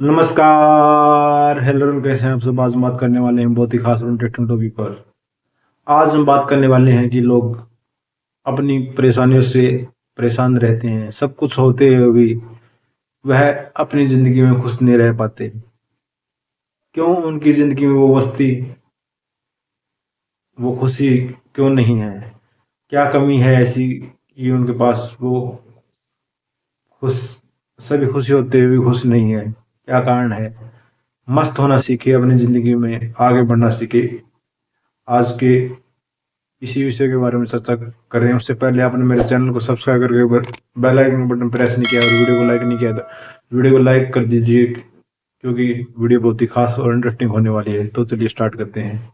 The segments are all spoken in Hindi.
नमस्कार, हेलो, कैसे हैं आप सब। आज हम बात करने वाले हैं बहुत ही खास और इंटरेस्टिंग टॉपिक पर। आज हम बात करने वाले हैं कि लोग अपनी परेशानियों से परेशान रहते हैं, सब कुछ होते हुए भी वह अपनी ज़िंदगी में खुश नहीं रह पाते। क्यों उनकी ज़िंदगी में वो मस्ती, वो खुशी क्यों नहीं है? क्या कमी है ऐसी कि उनके पास वो खुश, सभी खुशी होते हुए भी खुश नहीं है? क्या कारण है? मस्त होना सीखे, अपनी ज़िंदगी में आगे बढ़ना सीखे। आज के इसी विषय के बारे में चर्चा कर रहे हैं। उससे पहले आपने मेरे चैनल को सब्सक्राइब करके बेल आइकन बटन प्रेस नहीं किया और वीडियो को लाइक नहीं किया तो वीडियो को लाइक कर दीजिए, क्योंकि वीडियो बहुत ही खास और इंटरेस्टिंग होने वाली है। तो चलिए स्टार्ट करते हैं।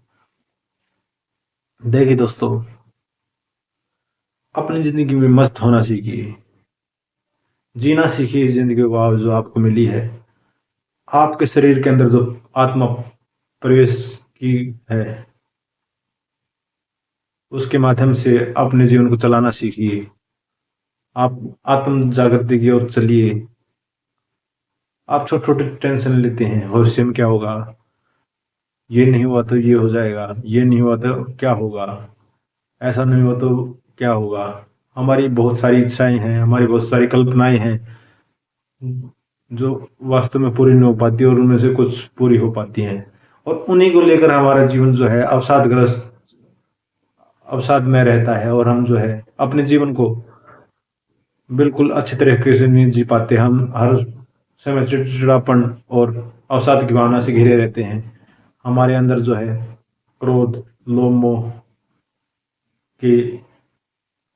देखिए दोस्तों, अपनी ज़िंदगी में मस्त होना सीखिए, जीना सीखिए इस ज़िंदगी को आप जो आपको मिली है। आपके शरीर के अंदर जो आत्मा प्रवेश की है, उसके माध्यम से अपने जीवन को चलाना सीखिए। आप आत्म जागृति की ओर चलिए। आप छोटे छोटे टेंशन लेते हैं, भविष्य में क्या होगा, ये नहीं हुआ तो ये हो जाएगा, ये नहीं हुआ तो क्या होगा, ऐसा नहीं हुआ तो क्या होगा। हमारी बहुत सारी इच्छाएं हैं, हमारी बहुत सारी कल्पनाएं हैं जो वास्तव में पूरी नहीं हो पाती और उनमें से कुछ पूरी हो पाती हैं। और उन्हीं को लेकर हमारा जीवन जो है अवसाद में रहता है, और हम जो है अपने जीवन को बिल्कुल अच्छी तरीके से नहीं जी पाते। हम हर समय चिड़चिड़ापन और अवसाद की भावना से घिरे रहते हैं। हमारे अंदर जो है क्रोध, लोभ, मोह के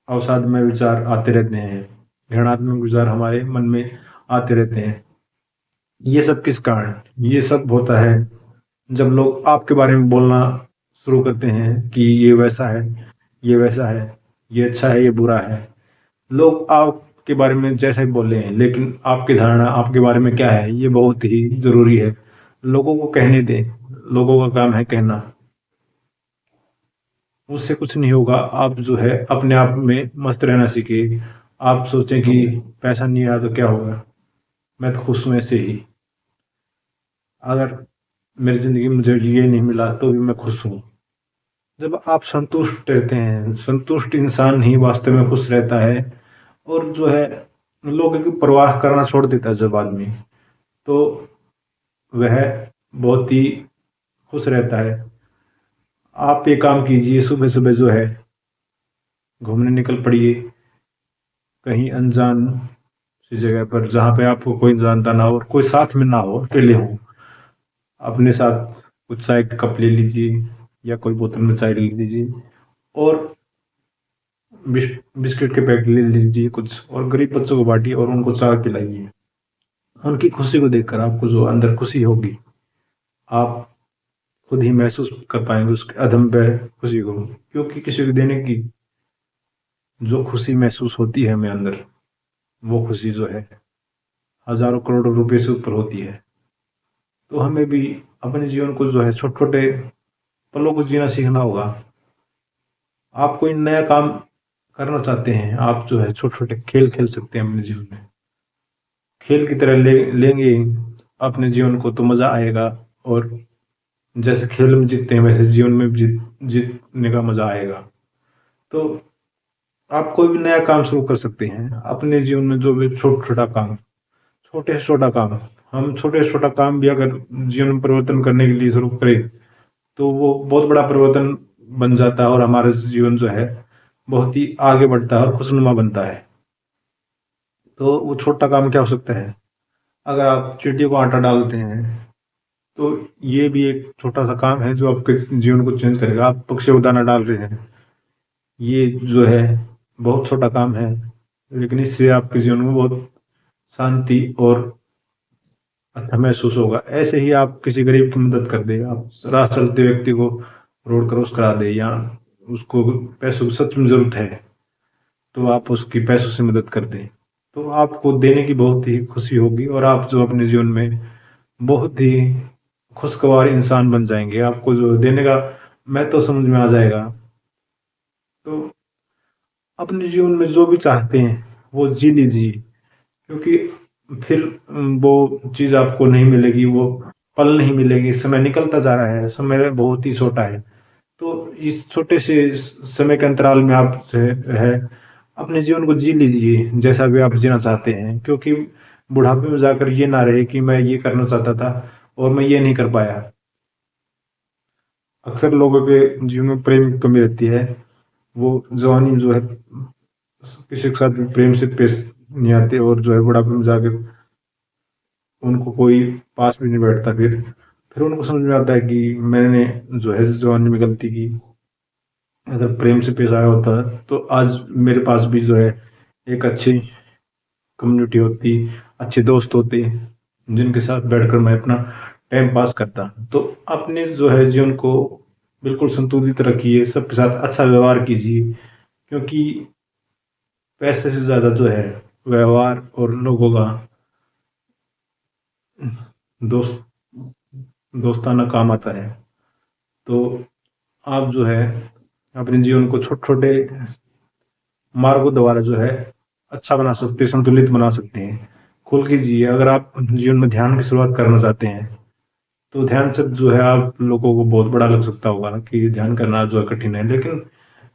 अवसाद में विचार आते रहते हैं, घृणात्मक विचार हमारे मन में आते रहते हैं। ये सब किस कारण ये सब होता है? जब लोग आपके बारे में बोलना शुरू करते हैं कि ये वैसा है, ये वैसा है, ये अच्छा है, ये बुरा है। लोग आपके बारे में जैसा ही बोले हैं, लेकिन आपकी धारणा आपके बारे में क्या है ये बहुत ही जरूरी है। लोगों को कहने दें, लोगों का काम है कहना, उससे कुछ नहीं होगा। आप जो है अपने आप में मस्त रहना सीखिए। आप सोचें कि पैसा नहीं आया तो क्या होगा, मैं तो खुश हूँ ऐसे ही। अगर मेरी ज़िंदगी में मुझे ये नहीं मिला तो भी मैं खुश हूँ। जब आप संतुष्ट रहते हैं, संतुष्ट इंसान ही वास्तव में खुश रहता है। और जो है लोगों की परवाह करना छोड़ देता है जब आदमी, तो वह बहुत ही खुश रहता है। आप ये काम कीजिए, सुबह सुबह जो है घूमने निकल पड़िए कहीं अनजान सी जगह पर, जहाँ पे आपको कोई जानता ना हो और कोई साथ में ना हो, अकेले हो। अपने साथ कुछ चाय का कप ले लीजिए या कोई बोतल में चाय ले लीजिए, और बिस्किट के पैकेट ले लीजिए कुछ, और गरीब बच्चों को बांटिए और उनको चाय पिलाइए। उनकी खुशी को देखकर आपको जो अंदर खुशी होगी, आप खुद ही महसूस कर पाएंगे उसके अधम पे खुशी को। क्योंकि किसी को देने की जो खुशी महसूस होती है हमें अंदर, वो खुशी जो है हजारों करोड़ों रुपए से ऊपर होती है। तो हमें भी अपने जीवन को जो है छोटे छोटे पलों को जीना सीखना होगा। आप कोई नया काम करना चाहते हैं, आप जो है छोटे छोटे खेल खेल सकते हैं अपने जीवन में। खेल की तरह लेंगे अपने जीवन को तो मजा आएगा। और जैसे खेल में जीतते हैं वैसे जीवन में भी जीतने का मजा आएगा। तो आप कोई भी नया काम शुरू कर सकते हैं अपने जीवन में, जो भी छोटा छोटा काम, छोटे से छोटा काम। हम छोटे से छोटा काम भी अगर जीवन में परिवर्तन करने के लिए शुरू करें, तो वो बहुत बड़ा परिवर्तन बन जाता है और हमारा जीवन जो है बहुत ही आगे बढ़ता है और खुशनुमा बनता है। तो वो छोटा काम क्या हो सकता है? अगर आप चींटी को आटा डाल रहे हैं, तो ये भी एक छोटा सा काम है जो आपके जीवन को चेंज करेगा। आप पक्षी को दाना डाल रहे हैं, ये जो है बहुत छोटा काम है, लेकिन इससे आपके जीवन में बहुत शांति और अच्छा महसूस होगा। ऐसे ही आप किसी गरीब की मदद कर दे, आप राह चलते व्यक्ति को रोड क्रॉस करा दे, या उसको पैसों की सच में ज़रूरत है तो आप उसकी पैसों से मदद कर दें, तो आपको देने की बहुत ही खुशी होगी और आप जो अपने जीवन में बहुत ही खुशगवार इंसान बन जाएंगे। आपको जो देने का महत्व तो समझ में आ जाएगा। तो अपने जीवन में जो भी चाहते हैं वो जी लीजिए, क्योंकि फिर वो चीज़ आपको नहीं मिलेगी, वो पल नहीं मिलेगी, समय निकलता जा रहा है, समय बहुत ही छोटा है। तो इस छोटे से समय के अंतराल में आप जो है अपने जीवन को जी लीजिए जैसा भी आप जीना चाहते हैं, क्योंकि बुढ़ापे में जाकर ये ना रहे कि मैं ये करना चाहता था और मैं ये नहीं कर पाया। अक्सर लोगों के जीवन में प्रेम की कमी रहती है, वो जवानी में जो है किसी के साथ भी प्रेम से पेश नहीं आते, और जो है बुढ़ापे में जाके उनको कोई पास भी नहीं बैठता। फिर उनको समझ में आता है कि मैंने जो है जवानी में गलती की। अगर प्रेम से पेश आया होता तो आज मेरे पास भी जो है एक अच्छी कम्युनिटी होती, अच्छे दोस्त होते, जिनके साथ बैठकर मैं अपना टाइम पास करता। तो अपने जो है जीवन को बिल्कुल संतुलित रखिए, सबके साथ अच्छा व्यवहार कीजिए, क्योंकि पैसे से ज़्यादा जो है व्यवहार और लोगों का दोस्त दोस्ताना काम आता है। तो आप जो है अपने जीवन को छोटे-छोटे मार्गों द्वारा जो है अच्छा बना सकते हैं, संतुलित बना सकते हैं। खुल के जिए। अगर आप जीवन में ध्यान की शुरुआत करना चाहते हैं, तो ध्यान से जो है आप लोगों को बहुत बड़ा लग सकता होगा कि ध्यान करना जो है कठिन है, लेकिन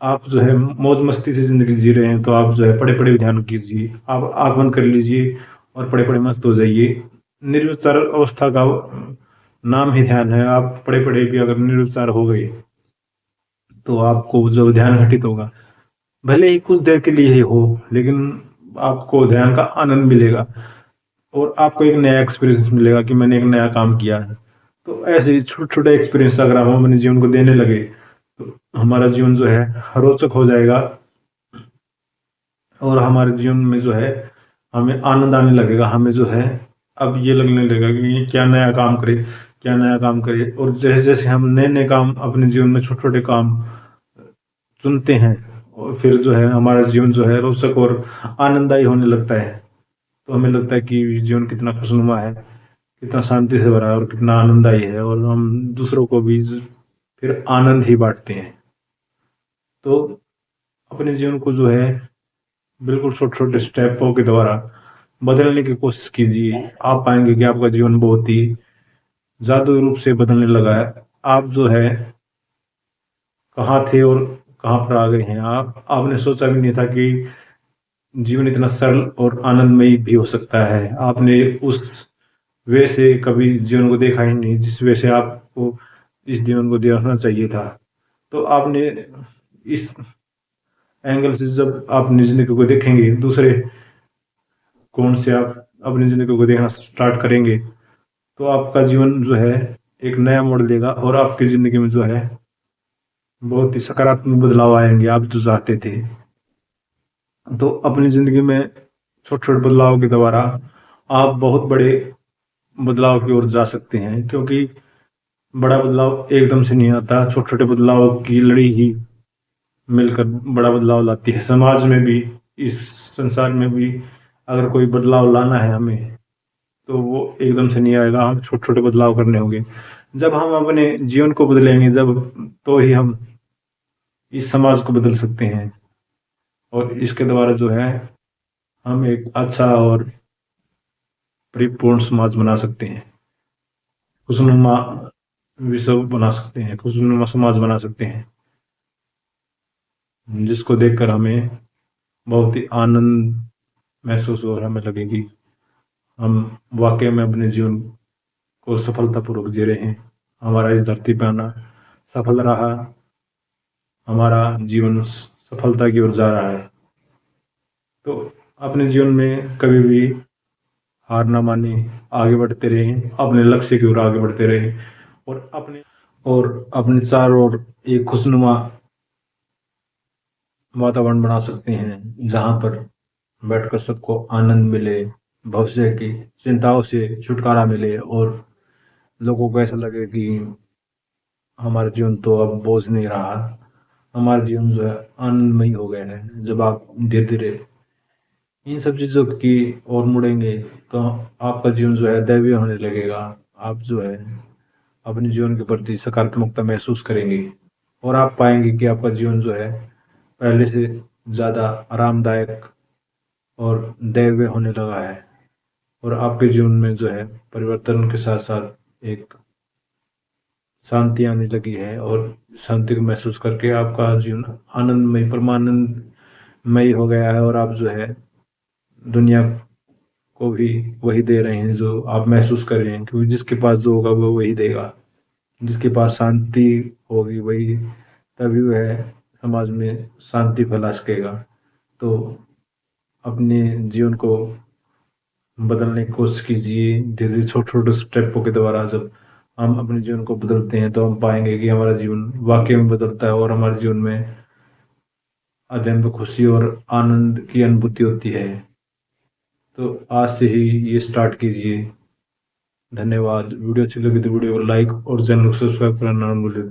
आप जो है मौज-मस्ती से ज़िंदगी जी रहे हैं, तो आप जो है पड़े-पड़े ध्यान कीजिए। आप आँख बंद कर लीजिए और पड़े-पड़े मस्त हो जाइए। निर्विचार अवस्था का नाम ही ध्यान है। आप पड़े-पड़े भी अगर निर्विचार हो गए, तो आपको जो ध्यान घटित होगा, भले ही कुछ देर के लिए ही हो, लेकिन आपको ध्यान का आनंद मिलेगा और आपको एक नया एक्सपीरियंस मिलेगा कि मैंने एक नया काम किया है। तो ऐसे ही छोटे-छोटे एक्सपीरियंस अगर हम अपने जीवन को देने लगे, तो हमारा जीवन जो है रोचक हो जाएगा और हमारे जीवन में जो है हमें आनंद आने लगेगा। हमें जो है अब ये लगने लगेगा कि ये क्या नया काम करें, क्या नया काम करें, और जैसे-जैसे हम नए-नए काम अपने जीवन में छोटे-छोटे काम चुनते हैं, और फिर जो है हमारा जीवन जो है रोचक और आनंददायी होने लगता है। तो हमें लगता है कि जीवन कितना खुशनुमा है, कितना शांति से भरा है और कितना आनंददायी है, और हम दूसरों को भी फिर आनंद ही बाँटते हैं। तो अपने जीवन को जो है बिल्कुल छोटे-छोटे स्टेपों के द्वारा बदलने की कोशिश कीजिए। आप पाएँगे कि आपका जीवन बहुत ही जादुई रूप से बदलने लगा है। आप जो है कहाँ थे और कहाँ पर आ गए हैं। आपने सोचा भी नहीं था कि जीवन इतना सरल और आनंदमयी भी हो सकता है। आपने उस वे से कभी जीवन को देखा ही नहीं, जिस वे से आपको इस जीवन को देखना चाहिए था। तो आपने इस एंगल से जब आप अपनी ज़िंदगी को देखेंगे, दूसरे कोण से आप अपनी ज़िंदगी को देखना स्टार्ट करेंगे, तो आपका जीवन जो है एक नया मोड़ लेगा और आपकी ज़िंदगी में जो है बहुत ही सकारात्मक बदलाव आएँगे, आप जो चाहते थे। तो अपनी ज़िंदगी में छोटे-छोटे बदलाव के द्वारा आप बहुत बड़े बदलाव की ओर जा सकते हैं, क्योंकि बड़ा बदलाव एकदम से नहीं आता। छोटे-छोटे बदलाव की लड़ी ही मिलकर बड़ा बदलाव लाती है। समाज में भी, इस संसार में भी अगर कोई बदलाव लाना है हमें, तो वो एकदम से नहीं आएगा। हम छोटे-छोटे बदलाव करने होंगे। जब हम अपने जीवन को बदलेंगे, जब तो ही हम इस समाज को बदल सकते हैं, और इसके द्वारा जो है हम एक अच्छा और परिपूर्ण समाज बना सकते हैं। खुशनुमा विश्व बना सकते हैं, खुशनुमा समाज बना सकते हैं, जिसको देखकर हमें बहुत ही आनंद महसूस हो और हमें लगे कि हम वाक़ई में अपने जीवन को सफलतापूर्वक जी रहे हैं। हमारा इस धरती पे आना सफल रहा, हमारा जीवन सफलता की ओर जा रहा है। तो अपने जीवन में कभी भी हार ना मानें, आगे बढ़ते रहें, अपने लक्ष्य की ओर आगे बढ़ते रहें, और अपने चारों ओर एक खुशनुमा वातावरण बना सकते हैं, जहाँ पर बैठकर सबको आनंद मिले, भविष्य की चिंताओं से छुटकारा मिले, और लोगों को ऐसा लगे कि हमारा जीवन तो अब बोझ नहीं रहा, हमारा जीवन जो है आनंदमयी हो गया है। जब आप धीरे-धीरे इन सब चीज़ों की ओर मुड़ेंगे, तो आपका जीवन जो है दैवीय होने लगेगा। आप जो है अपने जीवन के प्रति सकारात्मकता महसूस करेंगे, और आप पाएँगे कि आपका जीवन जो है पहले से ज़्यादा आरामदायक और दैवीय होने लगा है। और आपके जीवन में जो है परिवर्तन के साथ साथ एक शांति आने लगी है, और शांति को महसूस करके आपका जीवन आनंदमय, परमानंदमय हो गया है, और आप जो है दुनिया को भी वही दे रहे हैं जो आप महसूस कर रहे हैं, क्योंकि जिसके पास जो होगा वो वही देगा। जिसके पास शांति होगी वही, तभी वह समाज में शांति फैला सकेगा। तो अपने जीवन को बदलने की कोशिश कीजिए धीरे धीरे, छोटे छोटे स्टेपों के द्वारा। जब हम अपने जीवन को बदलते हैं तो हम पाएंगे कि हमारा जीवन वाकई में बदलता है, और हमारे जीवन में अत्यंत खुशी और आनंद की अनुभूति होती है। तो आज से ही ये स्टार्ट कीजिए। धन्यवाद। वीडियो अच्छी लगी तो वीडियो को लाइक और चैनल को सब्सक्राइब करना ना भूलें।